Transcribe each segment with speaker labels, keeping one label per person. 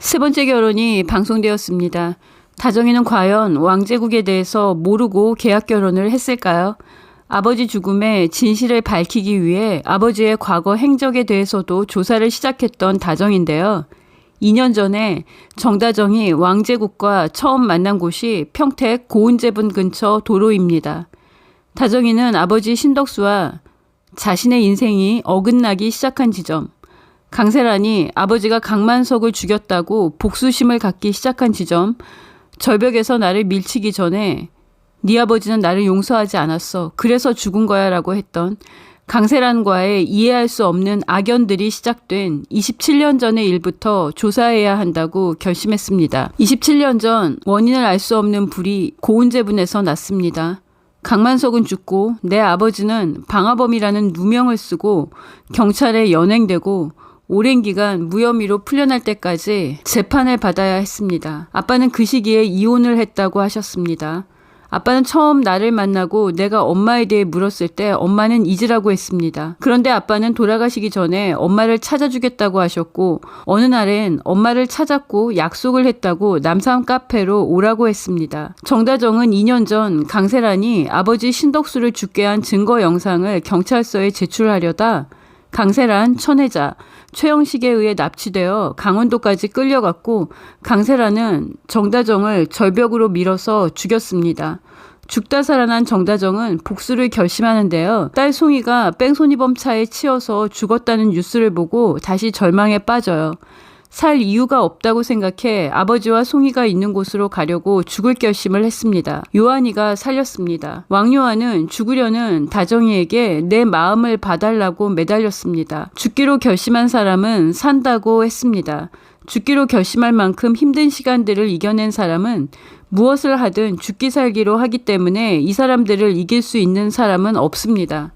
Speaker 1: 세 번째 결혼이 방송되었습니다. 다정이는 과연 왕제국에 대해서 모르고 계약 결혼을 했을까요? 아버지 죽음의 진실을 밝히기 위해 아버지의 과거 행적에 대해서도 조사를 시작했던 다정인데요. 2년 전에 정다정이 왕제국과 처음 만난 곳이 평택 고운제분 근처 도로입니다. 다정이는 아버지 신덕수와 자신의 인생이 어긋나기 시작한 지점, 강세란이 아버지가 강만석을 죽였다고 복수심을 갖기 시작한 지점, 절벽에서 나를 밀치기 전에 네 아버지는 나를 용서하지 않았어. 그래서 죽은 거야 라고 했던 강세란과의 이해할 수 없는 악연들이 시작된 27년 전의 일부터 조사해야 한다고 결심했습니다. 27년 전 원인을 알 수 없는 불이 고운제분에서 났습니다. 강만석은 죽고 내 아버지는 방화범이라는 누명을 쓰고 경찰에 연행되고 오랜 기간 무혐의로 풀려날 때까지 재판을 받아야 했습니다. 아빠는 그 시기에 이혼을 했다고 하셨습니다. 아빠는 처음 나를 만나고 내가 엄마에 대해 물었을 때 엄마는 잊으라고 했습니다. 그런데 아빠는 돌아가시기 전에 엄마를 찾아주겠다고 하셨고 어느 날엔 엄마를 찾았고 약속을 했다고 남산 카페로 오라고 했습니다. 정다정은 2년 전 강세란이 아버지 신덕수를 죽게 한 증거 영상을 경찰서에 제출하려다 강세란, 천혜자, 최영식에 의해 납치되어 강원도까지 끌려갔고 강세란은 정다정을 절벽으로 밀어서 죽였습니다. 죽다 살아난 정다정은 복수를 결심하는데요. 딸 송이가 뺑소니범 차에 치여서 죽었다는 뉴스를 보고 다시 절망에 빠져요. 살 이유가 없다고 생각해 아버지와 송이가 있는 곳으로 가려고 죽을 결심을 했습니다. 요한이가 살렸습니다. 왕요한은 죽으려는 다정이에게 내 마음을 봐달라고 매달렸습니다. 죽기로 결심한 사람은 산다고 했습니다. 죽기로 결심할 만큼 힘든 시간들을 이겨낸 사람은 무엇을 하든 죽기 살기로 하기 때문에 이 사람들을 이길 수 있는 사람은 없습니다.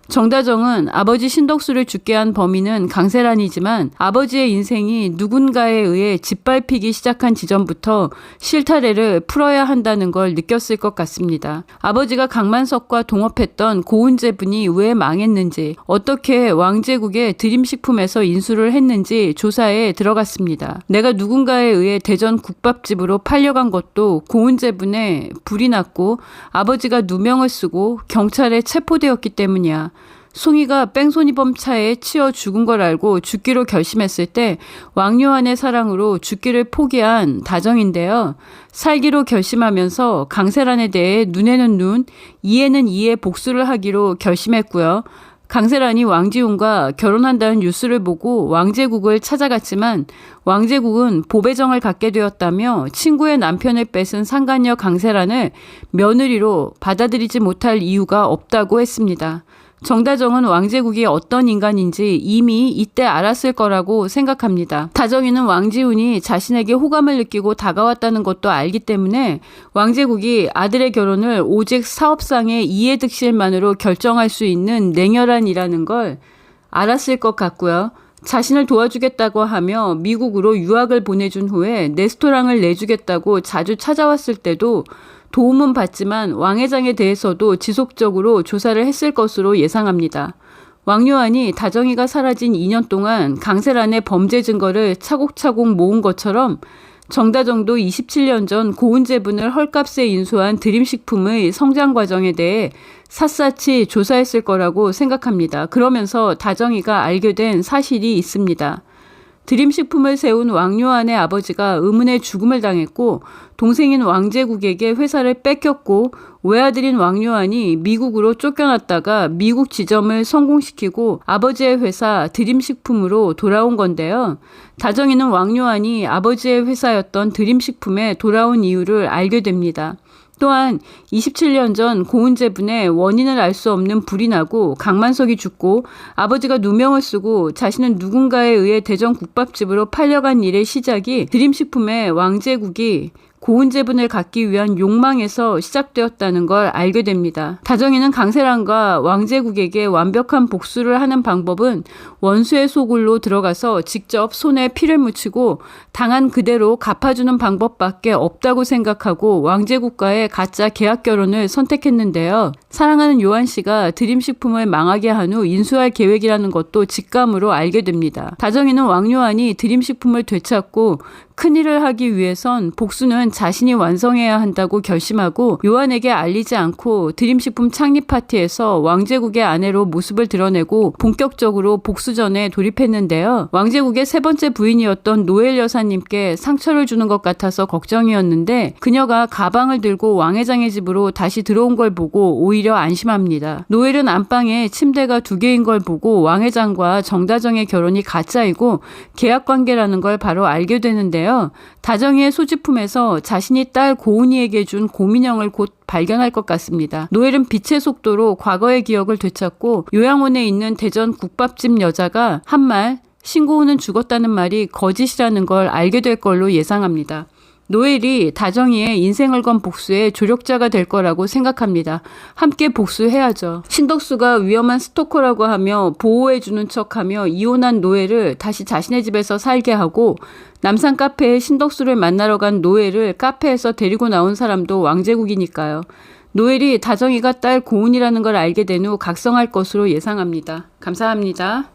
Speaker 1: 정다정은 아버지 신덕수를 죽게 한 범인은 강세란이지만 아버지의 인생이 누군가에 의해 짓밟히기 시작한 지점부터 실타래를 풀어야 한다는 걸 느꼈을 것 같습니다. 아버지가 강만석과 동업했던 고운제분이 왜 망했는지, 어떻게 왕제국의 드림식품에서 인수를 했는지 조사에 들어갔습니다. 내가 누군가에 의해 대전 국밥집으로 팔려간 것도 고운제분에 불이 났고 아버지가 누명을 쓰고 경찰에 체포되었기 때문이야. 송이가 뺑소니범 차에 치여 죽은 걸 알고 죽기로 결심했을 때 왕요한의 사랑으로 죽기를 포기한 다정인데요. 살기로 결심하면서 강세란에 대해 눈에는 눈, 이에는 이에 복수를 하기로 결심했고요. 강세란이 왕지훈과 결혼한다는 뉴스를 보고 왕제국을 찾아갔지만 왕제국은 보배정을 갖게 되었다며 친구의 남편을 뺏은 상간녀 강세란을 며느리로 받아들이지 못할 이유가 없다고 했습니다. 정다정은 왕제국이 어떤 인간인지 이미 이때 알았을 거라고 생각합니다. 다정이는 왕지훈이 자신에게 호감을 느끼고 다가왔다는 것도 알기 때문에 왕제국이 아들의 결혼을 오직 사업상의 이해득실만으로 결정할 수 있는 냉혈한이라는 걸 알았을 것 같고요. 자신을 도와주겠다고 하며 미국으로 유학을 보내준 후에 레스토랑을 내주겠다고 자주 찾아왔을 때도 도움은 받지만 왕회장에 대해서도 지속적으로 조사를 했을 것으로 예상합니다. 왕요한이 다정이가 사라진 2년 동안 강세란의 범죄 증거를 차곡차곡 모은 것처럼 정다정도 27년 전 고운제분을 헐값에 인수한 드림식품의 성장 과정에 대해 샅샅이 조사했을 거라고 생각합니다. 그러면서 다정이가 알게 된 사실이 있습니다. 드림식품을 세운 왕요한의 아버지가 의문의 죽음을 당했고 동생인 왕제국에게 회사를 뺏겼고 외아들인 왕요한이 미국으로 쫓겨났다가 미국 지점을 성공시키고 아버지의 회사 드림식품으로 돌아온 건데요. 다정이는 왕요한이 아버지의 회사였던 드림식품에 돌아온 이유를 알게 됩니다. 또한 27년 전 고운제분의 원인을 알 수 없는 불이 나고 강만석이 죽고 아버지가 누명을 쓰고 자신은 누군가에 의해 대전 국밥집으로 팔려간 일의 시작이 드림식품의 왕제국이 고운 재분을 갖기 위한 욕망에서 시작되었다는 걸 알게 됩니다. 다정이는 강세랑과 왕제국에게 완벽한 복수를 하는 방법은 원수의 소굴로 들어가서 직접 손에 피를 묻히고 당한 그대로 갚아주는 방법밖에 없다고 생각하고 왕제국과의 가짜 계약 결혼을 선택했는데요. 사랑하는 요한 씨가 드림식품을 망하게 한 후 인수할 계획이라는 것도 직감으로 알게 됩니다. 다정이는 왕요한이 드림식품을 되찾고 큰일을 하기 위해선 복수는 자신이 완성해야 한다고 결심하고 요한에게 알리지 않고 드림식품 창립 파티에서 왕제국의 아내로 모습을 드러내고 본격적으로 복수전에 돌입했는데요. 왕제국의 세 번째 부인이었던 노엘 여사님께 상처를 주는 것 같아서 걱정이었는데 그녀가 가방을 들고 왕회장의 집으로 다시 들어온 걸 보고 오히려 안심합니다. 노엘은 안방에 침대가 2개인 걸 보고 왕회장과 정다정의 결혼이 가짜이고 계약관계라는 걸 바로 알게 되는데요. 다정이의 소지품에서 자신이 딸 고은이에게 준 곰인형을 곧 발견할 것 같습니다. 노엘은 빛의 속도로 과거의 기억을 되찾고 요양원에 있는 대전 국밥집 여자가 한 말 신고은은 죽었다는 말이 거짓이라는 걸 알게 될 걸로 예상합니다. 노엘이 다정이의 인생을 건 복수의 조력자가 될 거라고 생각합니다. 함께 복수해야죠. 신덕수가 위험한 스토커라고 하며 보호해주는 척하며 이혼한 노엘을 다시 자신의 집에서 살게 하고 남산 카페에 신덕수를 만나러 간 노엘을 카페에서 데리고 나온 사람도 왕제국이니까요. 노엘이 다정이가 딸 고은이라는 걸 알게 된 후 각성할 것으로 예상합니다. 감사합니다.